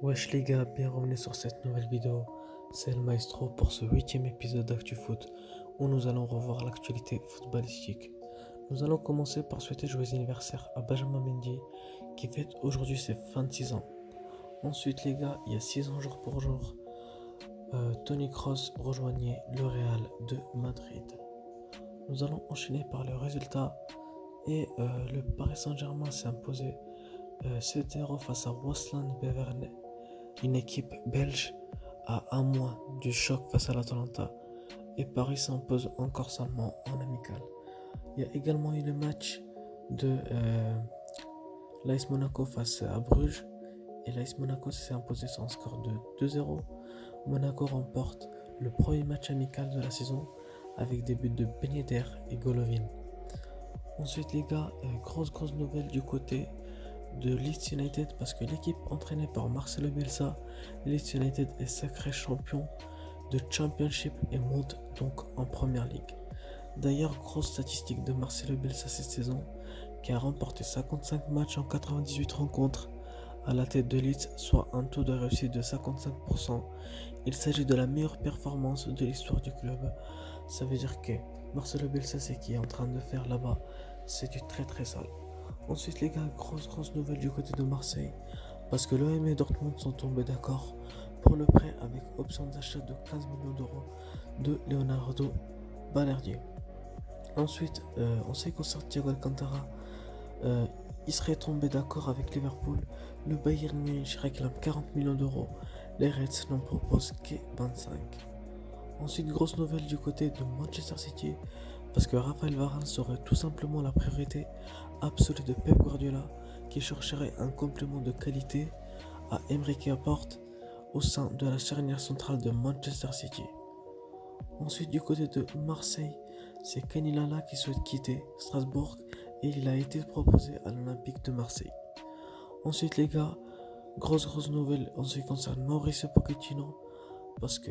Wesh les gars, bienvenue sur cette nouvelle vidéo. C'est le Maestro pour ce 8e épisode d'ActuFoot où nous allons revoir l'actualité footballistique. Nous allons commencer par souhaiter joyeux anniversaire à Benjamin Mendy qui fête aujourd'hui ses 26 ans. Ensuite les gars, il y a 6 ans jour pour jour, Tony Kroos rejoignait le Real de Madrid. Nous allons enchaîner par le résultat et le Paris Saint-Germain s'est imposé 7-0 face à Waasland Beveren, une équipe belge à un mois du choc face à l'Atalanta, et Paris s'impose encore seulement en amical. Il y a également eu le match de l'AS Monaco face à Bruges, et l'AS Monaco s'est imposé sur un score de 2-0. Monaco remporte le premier match amical de la saison avec des buts de Ben Yedder et Golovin. Ensuite les gars, grosse nouvelle du côté de Leeds United parce que l'équipe entraînée par Marcelo Bielsa, Leeds United est sacré champion de Championship et monte donc en Première Ligue. D'ailleurs, grosse statistique de Marcelo Bielsa cette saison qui a remporté 55 matchs en 98 rencontres à la tête de Leeds, soit un taux de réussite de 55%. Il s'agit de la meilleure performance de l'histoire du club. Ça veut dire que Marcelo Bielsa, c'est qui est en train de faire là-bas, c'est du très sale. Ensuite les gars, grosse nouvelle du côté de Marseille parce que l'OM et Dortmund sont tombés d'accord pour le prêt avec option d'achat de 15 millions d'euros de Leonardo Balerdi. Ensuite, on sait qu'au sort Thiago Alcantara, il serait tombé d'accord avec Liverpool. Le Bayern Munich réclame 40 millions d'euros. Les Reds n'en proposent que 25. Ensuite, grosse nouvelle du côté de Manchester City parce que Raphaël Varane serait tout simplement la priorité absolue de Pep Guardiola qui chercherait un complément de qualité à Emerick Laporte au sein de la charnière centrale de Manchester City. Ensuite du côté de Marseille, c'est Kenny Lala qui souhaite quitter Strasbourg et il a été proposé à l'Olympique de Marseille. Ensuite les gars, grosse nouvelle en ce qui concerne Mauricio Pochettino parce que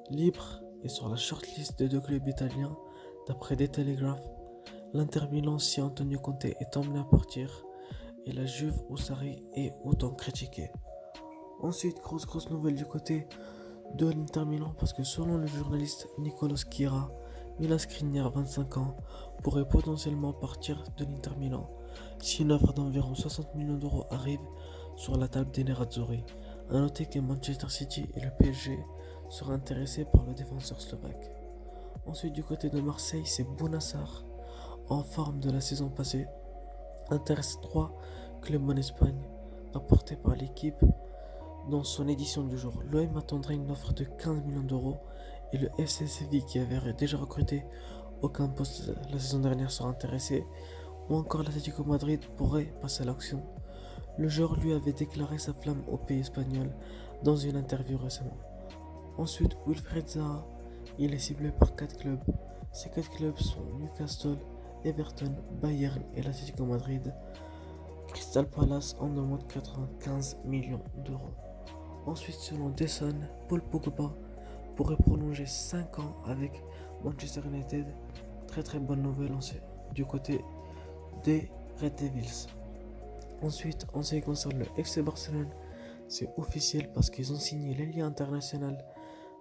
libre est sur la shortlist des deux clubs italiens d'après des Telegraph. L'Inter Milan, si Antonio Conte est emmené à partir, et la Juve ou Sarri est autant critiquée. Ensuite, grosse nouvelle du côté de l'Inter Milan parce que selon le journaliste Nicolas Schira, Milan Skriniar, 25 ans, pourrait potentiellement partir de l'Inter Milan si une offre d'environ 60 millions d'euros arrive sur la table des Nerazzurri. A noter que Manchester City et le PSG seraient intéressés par le défenseur slovaque. Ensuite, du côté de Marseille, c'est Bounassar, en forme de la saison passée, intéresse 3 clubs en Espagne, apportés par l'équipe dans son édition du jour. L'OM attendrait une offre de 15 millions d'euros et le FC Séville, qui avait déjà recruté aucun poste la saison dernière, sera intéressé, ou encore l'Atlético Madrid pourrait passer à l'action. Le joueur lui avait déclaré sa flamme au pays espagnol dans une interview récemment. Ensuite, Wilfried Zaha, il est ciblé par 4 clubs. Ces 4 clubs sont Newcastle, Everton, Bayern et l'Atlético Madrid. Crystal Palace en demande 95 millions d'euros. Ensuite, selon The Sun, Paul Pogba pourrait prolonger 5 ans avec Manchester United. Très bonne nouvelle du côté des Red Devils. Ensuite, en ce qui concerne le FC Barcelone, c'est officiel parce qu'ils ont signé l'ailier international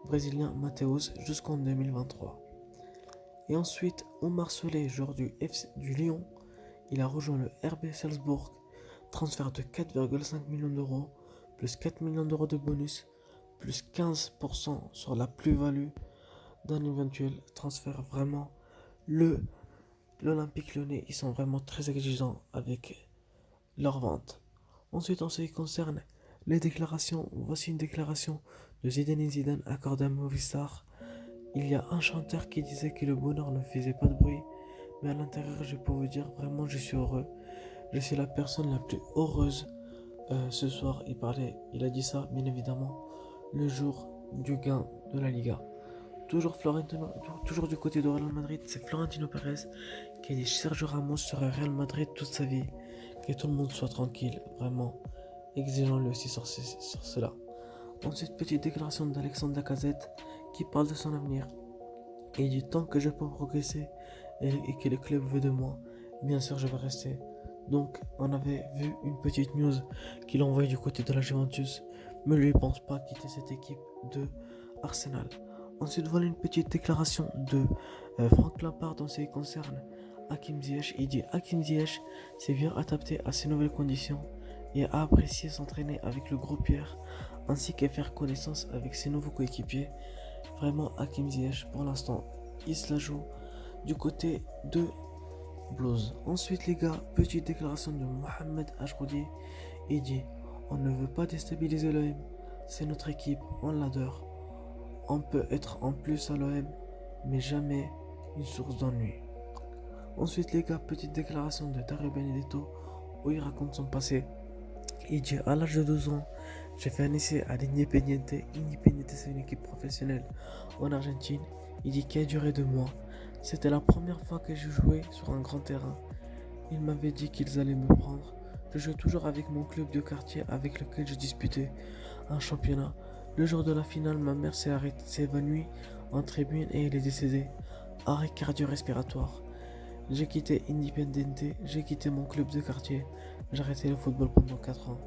brésilien Mateus jusqu'en 2023. Et ensuite, Omar Solé, joueur du Lyon, il a rejoint le RB Salzbourg, transfert de 4,5 millions d'euros, plus 4 millions d'euros de bonus, plus 15% sur la plus-value d'un éventuel transfert. Vraiment, l'Olympique Lyonnais, ils sont vraiment très exigeants avec leur vente. Ensuite, en ce qui concerne les déclarations, voici une déclaration de Zinedine Zidane accordée à Movistar. Il y a un chanteur qui disait que le bonheur ne faisait pas de bruit, mais à l'intérieur, je peux vous dire, vraiment, je suis heureux. Je suis la personne la plus heureuse ce soir. Il a dit ça, bien évidemment, le jour du gain de la Liga. Toujours du côté de Real Madrid, c'est Florentino Pérez qui a dit Sergio Ramos serait Real Madrid toute sa vie. Que tout le monde soit tranquille, vraiment. Exigeons-le aussi sur cela. Ensuite, petite déclaration d'Alexandre Lacazette qui parle de son avenir. Il dit tant que je peux progresser et que le club veut de moi, bien sûr je vais rester. Donc on avait vu une petite news qu'il envoyait du côté de la Juventus, mais lui ne pense pas quitter cette équipe de Arsenal. Ensuite, voilà une petite déclaration de Frank Lampard en ce qui concerne Hakim Ziyech. Il dit: Hakim Ziyech s'est bien adapté à ces nouvelles conditions et a apprécié s'entraîner avec le groupe Pierre ainsi que faire connaissance avec ses nouveaux coéquipiers. Vraiment, Hakim Ziyech pour l'instant il se la joue du côté de Blues. Ensuite les gars, petite déclaration de Mohamed Ajroudi. Il dit: on ne veut pas déstabiliser l'OM, c'est notre équipe, on l'adore. On peut être en plus à l'OM, mais jamais une source d'ennui. Ensuite les gars, petite déclaration de Dario Benedetto où il raconte son passé. Il dit: à l'âge de 12 ans, j'ai fait un essai à l'Independiente. Independiente, c'est une équipe professionnelle en Argentine. Il dit qu'il a duré 2 mois. C'était la première fois que je jouais sur un grand terrain. Il m'avait dit qu'ils allaient me prendre. Je jouais toujours avec mon club de quartier avec lequel je disputais un championnat. Le jour de la finale, ma mère s'est évanouie en tribune et elle est décédée. Arrêt cardio-respiratoire. J'ai quitté Independiente, j'ai quitté mon club de quartier. J'ai arrêté le football pendant 4 ans.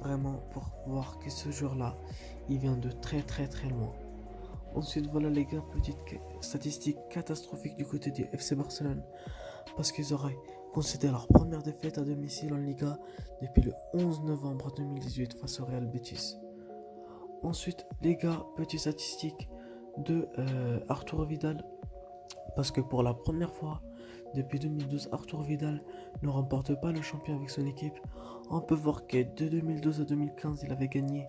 Vraiment pour voir que ce jour-là, il vient de très très très loin. Ensuite, voilà les gars, petite statistique catastrophique du côté du FC Barcelone. Parce qu'ils auraient concédé leur première défaite à domicile en Liga depuis le 11 novembre 2018 face au Real Betis. Ensuite, les gars, petite statistique de Arturo Vidal. Parce que pour la première fois depuis 2012, Arturo Vidal ne remporte pas le champion avec son équipe. On peut voir que de 2012 à 2015, il avait gagné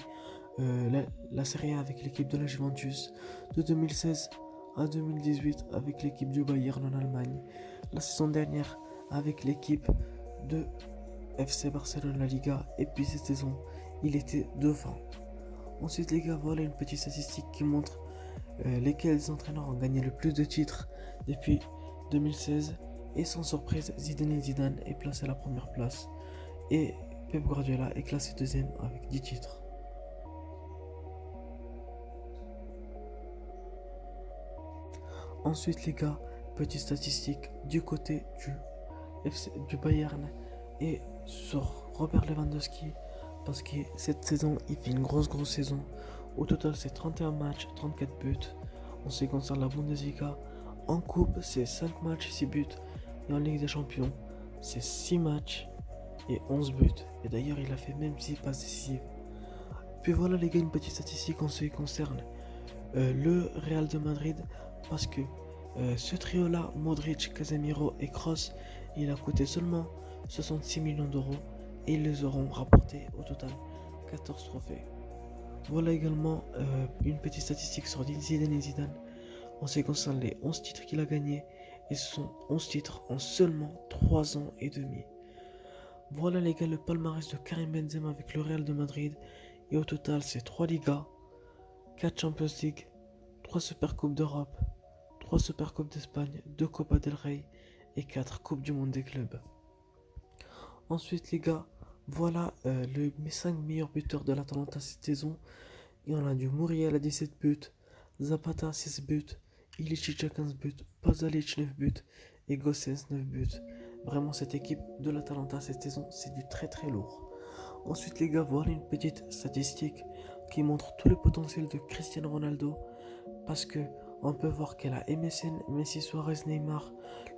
la Serie A avec l'équipe de la Juventus. De 2016 à 2018 avec l'équipe du Bayern en Allemagne. La saison dernière avec l'équipe de FC Barcelone, la Liga. Et puis cette saison, il était devant. Ensuite les gars, voilà une petite statistique qui montre lesquels entraîneurs ont gagné le plus de titres depuis 2016. Et sans surprise, Zidane est placé à la première place. Et Pep Guardiola est classé deuxième avec 10 titres. Ensuite les gars, petite statistique du côté du Bayern et sur Robert Lewandowski. Parce que cette saison, il fait une grosse saison. Au total, c'est 31 matchs, 34 buts. En ce qui concerne la Bundesliga, en coupe, c'est 5 matchs, 6 buts. Et en Ligue des Champions, c'est 6 matchs et 11 buts. Et d'ailleurs, il a fait même 6 passes décisives. Puis voilà les gars, une petite statistique en ce qui concerne le Real de Madrid. Parce que ce trio-là, Modric, Casemiro et Kroos, il a coûté seulement 66 millions d'euros. Et ils les auront rapporté au total 14 trophées. Voilà également une petite statistique sur Zidane en ce qui concerne les 11 titres qu'il a gagnés. Et ce sont 11 titres en seulement 3 ans et demi. Voilà les gars, le palmarès de Karim Benzema avec le Real de Madrid. Et au total, c'est 3 Ligas, 4 Champions League, 3 Supercoupes d'Europe, 3 Supercoupes d'Espagne, 2 Copa del Rey et 4 Coupes du Monde des clubs. Ensuite les gars, voilà mes 5 meilleurs buteurs de l'Atalanta cette saison. Et on a du Muriel à 17 buts, Zapata 6 buts, Ilicic à 15 buts, Pasalic 9 buts et Gossens 9 buts. Vraiment cette équipe de l'Atalanta cette saison, c'est du très très lourd. Ensuite les gars, voilà une petite statistique qui montre tout le potentiel de Cristiano Ronaldo. Parce que on peut voir qu'elle a MSN, Messi, Suarez, Neymar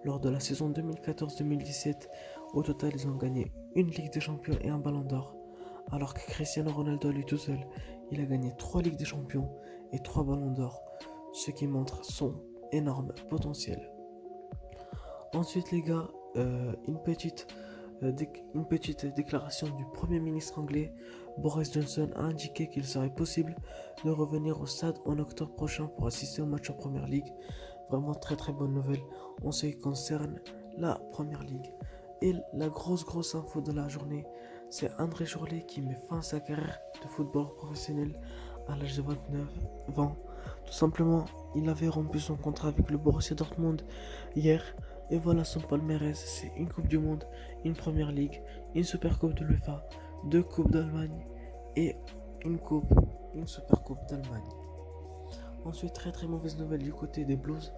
lors de la saison 2014-2017. Au total, ils ont gagné une Ligue des Champions et un Ballon d'Or. Alors que Cristiano Ronaldo, lui tout seul, il a gagné 3 Ligues des Champions et 3 Ballons d'Or. Ce qui montre son énorme potentiel. Ensuite les gars, une petite déclaration du Premier ministre anglais. Boris Johnson a indiqué qu'il serait possible de revenir au stade en octobre prochain pour assister au match en Première Ligue. Vraiment très très bonne nouvelle en ce qui concerne la Première Ligue. Et la grosse info de la journée, c'est André Jourlet qui met fin à sa carrière de footballeur professionnel à l'âge de 29 ans. Tout simplement, il avait rompu son contrat avec le Borussia Dortmund hier. Et voilà son palmarès, c'est une Coupe du Monde, une Première Ligue, une Super Coupe de l'UEFA, 2 Coupes d'Allemagne et une Super Coupe d'Allemagne. Ensuite, très mauvaise nouvelle du côté des Blues,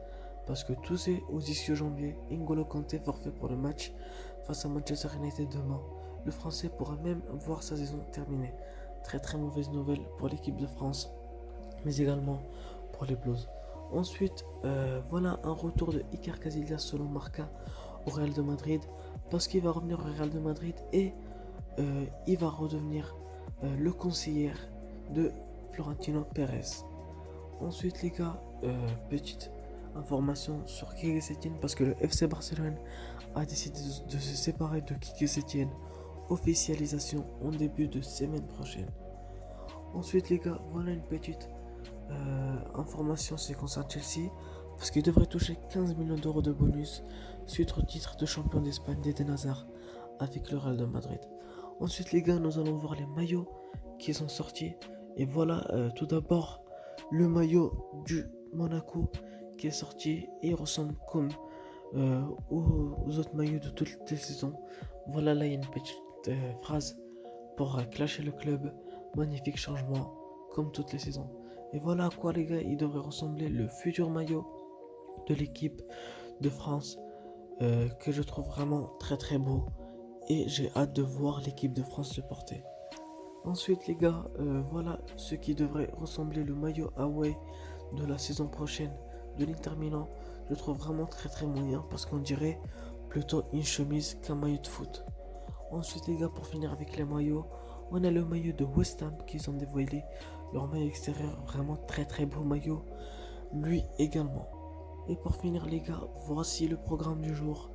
parce que tout c'est au 10 janvier. N'Golo Kanté forfait pour le match face à Manchester United demain. Le Français pourra même voir sa saison terminée. Très très mauvaise nouvelle pour l'équipe de France, mais également pour les Blues. Ensuite, voilà un retour de Iker Casillas selon Marca au Real de Madrid, parce qu'il va revenir au Real de Madrid et il va redevenir le conseiller de Florentino Pérez. Ensuite les gars, petite information sur Quique Setién, parce que le FC Barcelone a décidé de se séparer de Quique Setién. Officialisation en début de semaine prochaine. Ensuite les gars, voilà une petite information c'est concernant Chelsea, parce qu'il devrait toucher 15 millions d'euros de bonus suite au titre de champion d'Espagne d'Eden Hazard avec le Real de Madrid. Ensuite les gars, nous allons voir les maillots qui sont sortis. Et voilà, tout d'abord le maillot du Monaco qui est sorti et il ressemble comme aux autres maillots de toutes les saisons. Voilà, là il y a une petite phrase pour clasher le club. Magnifique changement comme toutes les saisons. Et voilà à quoi les gars il devrait ressembler le futur maillot de l'équipe de France, que je trouve vraiment très très beau et j'ai hâte de voir l'équipe de France le porter. Ensuite les gars, voilà ce qui devrait ressembler le maillot away de la saison prochaine de l'Inter Milan. Je trouve vraiment très très moyen, parce qu'on dirait plutôt une chemise qu'un maillot de foot. Ensuite les gars, pour finir avec les maillots, on a le maillot de West Ham qu'ils ont dévoilé, leur maillot extérieur, vraiment très très beau maillot, lui également. Et pour finir les gars, voici le programme du jour.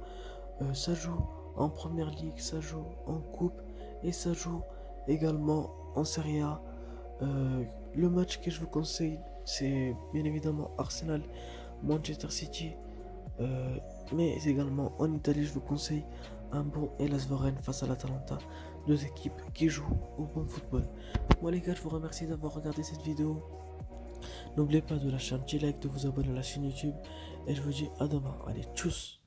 Ça joue en première ligue, ça joue en coupe et ça joue également en Serie A. Le match que je vous conseille, c'est bien évidemment Arsenal Manchester City, mais également en Italie je vous conseille un bon Hellas Verona face à l'Atalanta, deux équipes qui jouent au bon football. Moi les gars, je vous remercie d'avoir regardé cette vidéo. N'oubliez pas de lâcher un petit like, de vous abonner à la chaîne YouTube, et je vous dis à demain. Allez, tchuss.